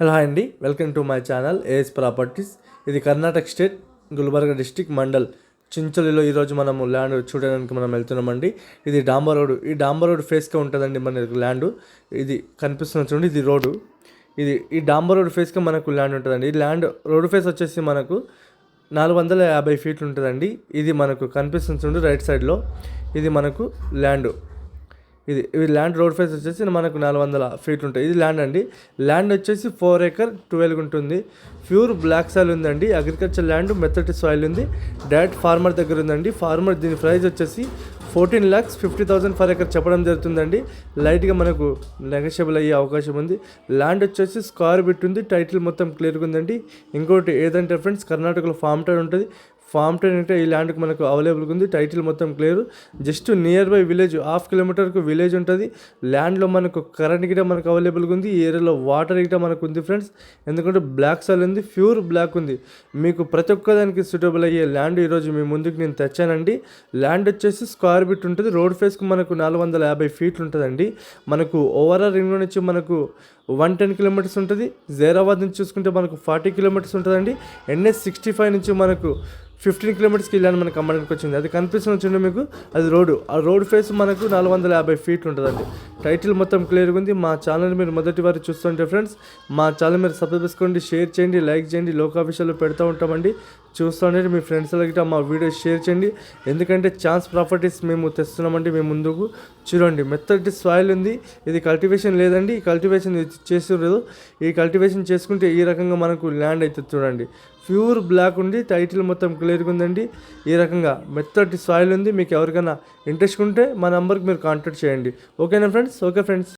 Hello hi అండి, welcome to my channel AS properties. ఇది Karnataka state Gulbarga district mandal చించలిలో ఈరోజు మనము ల్యాండ్ చూడడానికి మనం వెళ్తున్నామండి. ఇది డాంబర్ రోడ్. ఈ డాంబర్ రోడ్ ఫేస్గా ఉంటుందండి మనకు ల్యాండ్. ఇది కనిపిస్తున్న చూడండి, ఇది రోడ్డు. ఈ డాంబర్ రోడ్ ఫేస్గా మనకు ల్యాండ్ ఉంటుందండి. ఈ ల్యాండ్ రోడ్ ఫేస్ వచ్చేసి మనకు 450 ఫీట్లు ఉంటుందండి. ఇది మనకు కనిపిస్తుంది చూడండి రైట్ సైడ్లో. ఇది మనకు ల్యాండ్. ఇది ల్యాండ్ రోడ్ ఫేస్ వచ్చేసి మనకు 400 ఫీట్లు ఉంటాయి. ఇది ల్యాండ్ అండి. ల్యాండ్ వచ్చేసి 4 acres 12 ఉంటుంది. ప్యూర్ బ్లాక్ సాయిల్ ఉందండి. అగ్రికల్చర్ ల్యాండ్, మెత్తటి సాయిల్ ఉంది. డైరెక్ట్ ఫార్మర్ దగ్గర ఉందండి. ఫార్మర్ దీని ప్రైస్ వచ్చేసి 14,50,000 ఫర్ ఎకర్ చెప్పడం జరుగుతుందండి. లైట్గా మనకు నెగోషియబుల్ అయ్యే అవకాశం ఉంది. ల్యాండ్ వచ్చేసి స్క్వేర్ బిట్ ఉంది. టైటిల్ మొత్తం క్లియర్గా ఉందండి. ఇంకోటి ఏదంటే ఫ్రెండ్స్, కర్ణాటకలో ఫామ్ టైన్ ఉంటుంది. ఫామ్ టైన్ అంటే ఈ ల్యాండ్కి మనకు అవైలబుల్గా ఉంది. టైటిల్ మొత్తం clear. Just nearby village, 1/2 కిలోమీటర్కు విలేజ్ ఉంటుంది. ల్యాండ్లో మనకు కరెంట్ గిట మనకు అవైలబుల్గా ఉంది. ఈ ఏరియాలో వాటర్ గిట మనకు ఉంది ఫ్రెండ్స్. ఎందుకంటే బ్లాక్ సాయిల్ ఉంది, ప్యూర్ బ్లాక్ ఉంది. మీకు ప్రతి ఒక్కదానికి సూటబుల్ అయ్యే ల్యాండ్ ఈరోజు మీ ముందుకు నేను తెచ్చానండి. ల్యాండ్ వచ్చేసి స్క్వేర్ బిట్ ఉంటుంది. రోడ్ ఫేస్కి మనకు 450 ఫీట్లు ఉంటుందండి. మనకు ఓవరాల్ రింగ్ నుంచి మనకు 110 కిలోమీటర్స్ ఉంటుంది. జైరాబాద్ నుంచి చూసుకుంటే మనకు 40 కిలోమీటర్స్ ఉంటుందండి. NH 65 నుంచి మనకు 15 కిలోమీటర్స్కి ల్యాండ్ మనకు అమ్మడానికి వచ్చింది. అది కనిపిస్తుంది చూడండి మీకు, అది రోడ్డు. ఆ రోడ్ ఫేస్ మనకు 450 ఫీట్లు ఉంటుందండి. టైటిల్ మొత్తం క్లియర్గా ఉంది. మా ఛానల్ మీరు మొదటి వారు చూస్తుంటే ఫ్రెండ్స్, మా ఛానల్ మీరు సబ్స్క్రైబ్ చేసుకోండి, షేర్ చేయండి, లైక్ చేయండి. లోకా విషయాలు పెడతా ఉంటామండి. చూస్తుంటే మీ ఫ్రెండ్స్ గిట్ట మా వీడియో షేర్ చేయండి. ఎందుకంటే ఛాన్స్ ప్రాపర్టీస్ మేము తెస్తున్నామండి మీ ముందుకు. చూడండి, మెత్తటి సాయిల్ ఉంది. ఇది కల్టివేషన్ లేదండి. ఈ కల్టివేషన్ చేస్తున్నారు. ఈ కల్టివేషన్ చేసుకుంటే ఈ రకంగా మనకు ల్యాండ్ అయితే చూడండి, ప్యూర్ బ్లాక్ ఉంది. టైటిల్ మొత్తం క్లియర్గా ఉందండి. ఈ రకంగా మెత్తటి సాయిల్ ఉంది. మీకు ఎవరికైనా ఇంట్రెస్ట్ ఉంటే మా నెంబర్కి మీరు కాంటాక్ట్ చేయండి. ఓకేనా ఫ్రెండ్స్? Okay friends.